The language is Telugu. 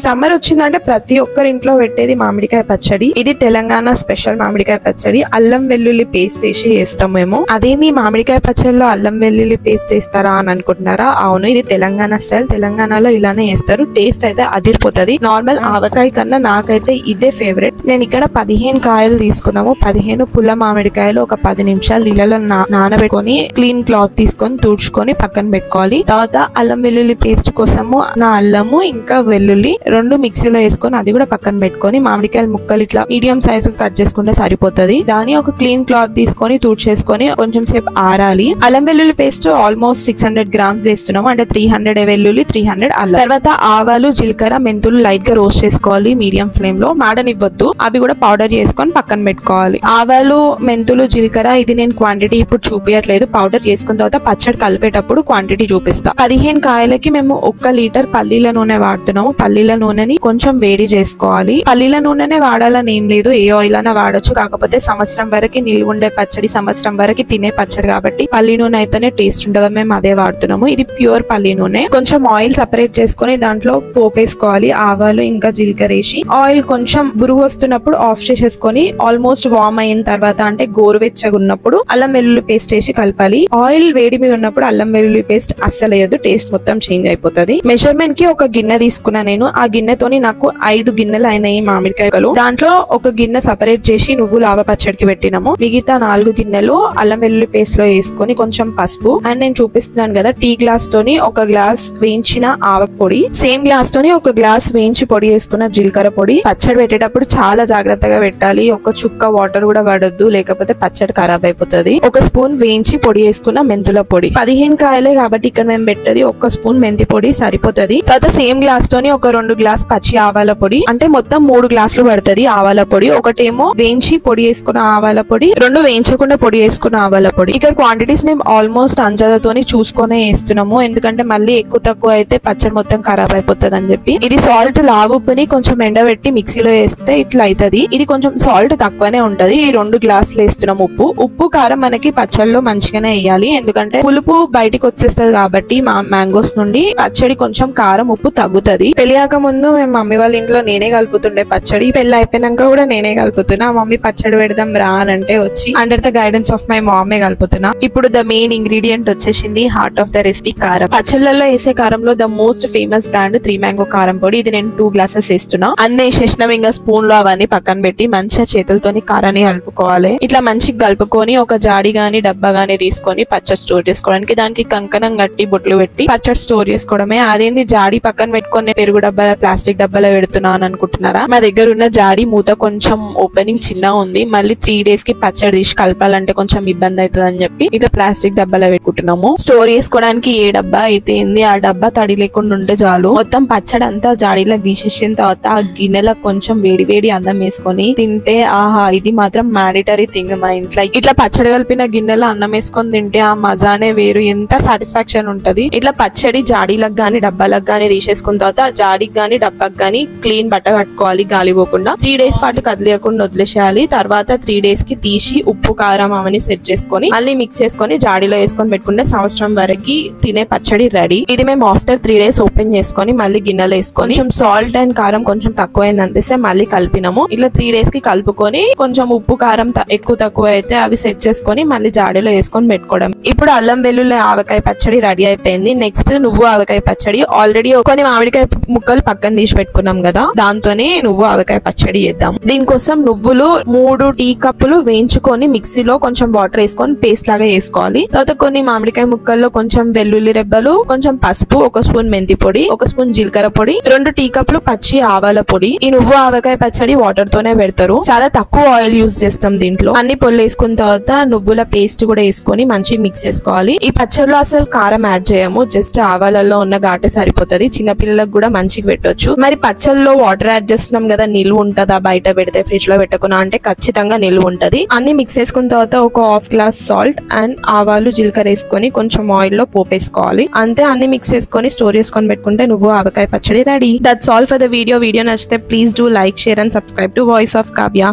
సమ్మర్ వచ్చిందంటే ప్రతి ఒక్కరి ఇంట్లో పెట్టేది మామిడికాయ పచ్చడి. ఇది తెలంగాణ స్పెషల్ మామిడికాయ పచ్చడి. అల్లం వెల్లుల్లి పేస్ట్ వేసి చేస్తాం మేము. అదేమి మామిడికాయ పచ్చడిలో అల్లం వెల్లుల్లి పేస్ట్ వేస్తారా అని అనుకుంటున్నారా? అవును, ఇది తెలంగాణ స్టైల్. తెలంగాణలో ఇలానే వేస్తారు. టేస్ట్ అయితే అదిరిపోతుంది. నార్మల్ ఆవకాయ కన్నా నాకైతే ఇదే ఫేవరెట్. నేను ఇక్కడ 15 కాయలు తీసుకున్నాము. 15 పుల్ల మామిడికాయలు ఒక 10 నిమిషాలు నీళ్ళలో నానబెట్టుకొని క్లీన్ క్లాత్ తీసుకొని తుడుచుకొని పక్కన పెట్టుకోవాలి. తర్వాత అల్లం వెల్లుల్లి పేస్ట్ కోసము నా అల్లము ఇంకా వెల్లుల్లి 2 మిక్సీలో వేసుకొని అది కూడా పక్కన పెట్టుకొని మామిడికాయల ముక్కలు ఇట్లా మీడియం సైజ్ కట్ చేసుకుంటే సరిపోతుంది. దాని ఒక క్లీన్ క్లాత్ తీసుకొని తుడిచేసుకొని కొంచెం సేపు ఆరాలి. అల్లం వెల్లుల్లి పేస్ట్ ఆల్మోస్ట్ 600 గ్రామ్స్ వేస్తున్నాము. అంటే 300 వెల్లుల్లి, 300 అల్లం. తర్వాత ఆవాలు, జీలకర్ర, మెంతులు లైట్ గా రోస్ట్ చేసుకోవాలి మీడియం ఫ్లేమ్ లో. మాడనివ్వద్దు. అవి కూడా పౌడర్ చేసుకొని పక్కన పెట్టుకోవాలి. ఆవాలు, మెంతులు, జీలకర్ర ఇది నేను క్వాంటిటీ ఇప్పుడు చూపించట్లేదు. పౌడర్ చేసుకున్న తర్వాత పచ్చడి కలిపేటప్పుడు క్వాంటిటీ చూపిస్తా. 15 కాయలకి మేము 1 లీటర్ పల్లీల నూనె వాడుతున్నాము. పల్లీల నూనెని కొంచెం వేడి చేసుకోవాలి. పల్లీల నూనెనే వాడాలని ఏం లేదు, ఏ ఆయిల్ అయినా వాడొచ్చు. కాకపోతే సంవత్సరం వరకు నిల్వ ఉండే పచ్చడి, సంవత్సరం వరకు తినే పచ్చడి కాబట్టి పల్లి నూనె అయితేనే టేస్ట్ ఉండదు. మేము అదే వాడుతున్నాము. ఇది ప్యూర్ పల్లి నూనె. కొంచెం ఆయిల్ సపరేట్ చేసుకొని దాంట్లో పోపేసుకోవాలి. ఆవాలు ఇంకా జీలకర్ర వేసి ఆయిల్ కొంచెం బురుగు వస్తున్నప్పుడు ఆఫ్ చేసేసుకొని ఆల్మోస్ట్ వార్మ్ అయిన తర్వాత అంటే గోరువెచ్చగా ఉన్నప్పుడు అల్లం వెల్లుల్లి పేస్ట్ వేసి కలపాలి. ఆయిల్ వేడి మీద ఉన్నప్పుడు అల్లం వెల్లుల్లి పేస్ట్ అస్సలు వేయద్దు. టేస్ట్ మొత్తం చేంజ్ అయిపోతుంది. మెజర్మెంట్ కి ఒక గిన్నె తీసుకున్నా నేను. ఆ గిన్నెతోని నాకు 5 గిన్నెలు అయినాయి మామిడికాయలు. దాంట్లో ఒక గిన్నె సపరేట్ చేసి నువ్వులు ఆవ పచ్చడికి పెట్టినాము. మిగతా 4 గిన్నెలు అల్లం వెల్లుల్లి పేస్ట్ లో వేసుకొని కొంచెం పసుపు అండ్ నేను చూపిస్తున్నాను కదా టీ గ్లాస్ తోని 1 గ్లాస్ వేయించిన ఆవ పొడి, సేమ్ గ్లాస్ తోని 1 గ్లాస్ వేయించి పొడి వేసుకున్న జీలకర్ర పొడి. పచ్చడి పెట్టేటప్పుడు చాలా జాగ్రత్తగా పెట్టాలి. ఒక చుక్క వాటర్ కూడా పడొద్దు, లేకపోతే పచ్చడి ఖరాబ్ అయిపోతుంది. 1 స్పూన్ వేయించి పొడి వేసుకున్న మెంతుల పొడి. 15 కాయలే కాబట్టి ఇక్కడ మేము పెట్టేది 1 స్పూన్ మెంతి పొడి సరిపోతుంది. తర్వాత సేమ్ గ్లాస్ తోని 2 గ్లాస్ పచ్చి ఆవాల పొడి, అంటే మొత్తం 3 గ్లాసులు పడుతుంది ఆవాల పొడి. ఒకటేమో వేయించి పొడి వేసుకున్న ఆవాల పొడి, 2 వేయించకుండా పొడి వేసుకున్న ఆవాల పొడి. ఇక్కడ క్వాంటిటీస్ మేము ఆల్మోస్ట్ అంజదతోని చూసుకునే వేస్తున్నాము. ఎందుకంటే మళ్ళీ ఎక్కువ తక్కువ అయితే పచ్చడి మొత్తం ఖరాబ్ అయిపోతుంది అని చెప్పి. ఇది సాల్ట్ లావుప్పుని కొంచెం ఎండబెట్టి మిక్సీలో వేస్తే ఇట్లా అవుతుంది. ఇది కొంచెం సాల్ట్ తక్కువనే ఉంటది. ఈ 2 గ్లాసులు వేస్తున్నాం. ఉప్పు కారం మనకి పచ్చడిలో మంచిగానే వేయాలి. ఎందుకంటే పులుపు బయటికి వచ్చేస్తుంది కాబట్టి మ్యాంగోస్ నుండి పచ్చడి కొంచెం కారం ఉప్పు తగ్గుతుంది. పెళ్ళాక ముందు మేము మమ్మీ వాళ్ళ ఇంట్లో నేనే కలుపుతుండే పచ్చడి. పెళ్లి అయిపోయినాక కూడా నేనే కలుపుతున్నా. మమ్మీ పచ్చడి పెడదాం రా అని అంటే వచ్చి under the guidance of my మామే కలుపుతున్నా. ఇప్పుడు ద మెయిన్ ఇంగ్రీడియంట్ వచ్చేసింది హార్ట్ ఆఫ్ ద రెసిపీ కారం. పచ్చళ్ళలో వేసే కారంలో the most famous brand 3 mango కారం పొడి. ఇది నేను 2 గ్లాసెస్ వేస్తున్నా. అన్ని వేసేసినాం. ఇంకా స్పూన్ లో అవన్నీ పక్కన పెట్టి మంచిగా చేతులతోని కారాన్ని కలుపుకోవాలి. ఇట్లా మంచిగా కలుపుకొని ఒక జాడి గాని డబ్బా గానీ తీసుకొని పచ్చడి స్టోర్ చేసుకోవడానికి దానికి కంకణం కట్టి బొట్లు పెట్టి పచ్చడి స్టోర్ చేసుకోవడమే. అదేంది జాడి పక్కన పెట్టుకుని పెరుగు డబ్బా ప్లాస్టిక్ డబ్బాలో పెడుతున్నా అని అనుకుంటున్నారా? మా దగ్గర ఉన్న జాడి మూత కొంచెం ఓపెనింగ్ చిన్నగా ఉంది. మళ్ళీ 3 days కి పచ్చడి తీసి కలపాలంటే కొంచెం ఇబ్బంది అవుతుంది అని చెప్పి ఇట్లా ప్లాస్టిక్ డబ్బాలో పెట్టుకుంటున్నాము. స్టోర్ చేసుకోవడానికి ఏ డబ్బా అయితే ఏంది ఆ డబ్బా తడి లేకుండా ఉంటే చాలు. మొత్తం పచ్చడి అంతా జాడీలో తీసేసిన తర్వాత ఆ గిన్నెలో కొంచెం వేడి వేడి అన్నం వేసుకొని తింటే ఆహా, ఇది మాత్రం మ్యాండేటరీ థింగ్ మా ఇంట్లో. ఇట్లా పచ్చడి కలిపిన గిన్నెలో అన్నం వేసుకొని తింటే ఆ మజానే వేరు. ఎంత సాటిస్ఫాక్షన్ ఉంటది. ఇట్లా పచ్చడి జాడీలకు గానీ డబ్బాలకు గానీ తీసేసుకున్న తర్వాత జాడీకి గానీ డబ్బాకి గానీ క్లీన్ బట్ట కట్టుకోవాలి గాలి పోకుండా. 3 days పాటు కదిలేయకుండా వదిలేసేయాలి. తర్వాత 3 days కి తీసి ఉప్పు కారం అవన్నీ సెట్ చేసుకొని మళ్ళీ మిక్స్ చేసుకొని జాడీలో వేసుకొని పెట్టుకుంటే సంవత్సరం వరకు తినే పచ్చడి రెడీ. ఇది మేము ఆఫ్టర్ 3 days ఓపెన్ చేసుకొని మళ్ళీ గిన్నెలో వేసుకొని కొంచెం సాల్ట్ అండ్ కారం కొంచెం తక్కువైంది అనిపిస్తే మళ్ళీ కలిపినాము. ఇట్లా 3 days కి కలుపుకొని కొంచెం ఉప్పు కారం ఎక్కువ తక్కువ అయితే అవి సెట్ చేసుకొని మళ్ళీ జాడీలో వేసుకొని పెట్టుకోవడం. ఇప్పుడు అల్లం వెల్లుల్లి ఆవకాయ పచ్చడి రెడీ అయిపోయింది. నెక్స్ట్ నువ్వు ఆవకాయ పచ్చడి. ఆల్రెడీ కొన్ని మామిడికాయ ముక్కలు పక్కన తీసి పెట్టుకున్నాం కదా, దాంతోనే నువ్వు ఆవకాయ పచ్చడి చేద్దాం. దీనికోసం నువ్వులు 3 టీ కప్పులు వేయించుకొని మిక్సీలో కొంచెం వాటర్ వేసుకొని పేస్ట్ లాగా వేసుకోవాలి. తర్వాత కొన్ని మామిడికాయ ముక్కల్లో కొంచెం వెల్లుల్లి రెబ్బలు, కొంచెం పసుపు, 1 స్పూన్ మెంతి పొడి, 1 స్పూన్ జీలకర్ర పొడి, 2 టీ కప్పులు పచ్చి ఆవాల పొడి. ఈ నువ్వు ఆవకాయ పచ్చడి వాటర్ తోనే పెడతారు. చాలా తక్కువ ఆయిల్ యూజ్ చేస్తాం దీంట్లో. అన్ని పొల్లు వేసుకున్న తర్వాత నువ్వుల పేస్ట్ కూడా వేసుకొని మంచిగా మిక్స్ చేసుకోవాలి. ఈ పచ్చడిలో అసలు కారం యాడ్ చేయము, జస్ట్ ఆవాలలో ఉన్న ఘాటే సరిపోతుంది. చిన్నపిల్లలకు కూడా మంచిగా పెట్టొచ్చు. మరి పచ్చళ్ళలో వాటర్ యాడ్ చేస్తున్నాం కదా, నిల్వ ఉంటుందా బయట పెడితే ఫ్రిడ్జ్ లో పెట్టుకున్నా అంటే ఖచ్చితంగా నిల్వ ఉంటది. అన్ని మిక్స్ చేసుకున్న తర్వాత 1/2 గ్లాస్ సాల్ట్ అండ్ ఆవాలు జీలకర్ర వేసుకొని కొంచెం ఆయిల్ లో పోపేసుకోవాలి. అంతే. అన్ని మిక్స్ చేసుకొని స్టోర్ చేసుకొని పెట్టుకుంటే నువ్వు ఆవకాయ పచ్చడి ready. That's all for the video. Video నచ్చితే please do like, share and subscribe to voice of Kavya.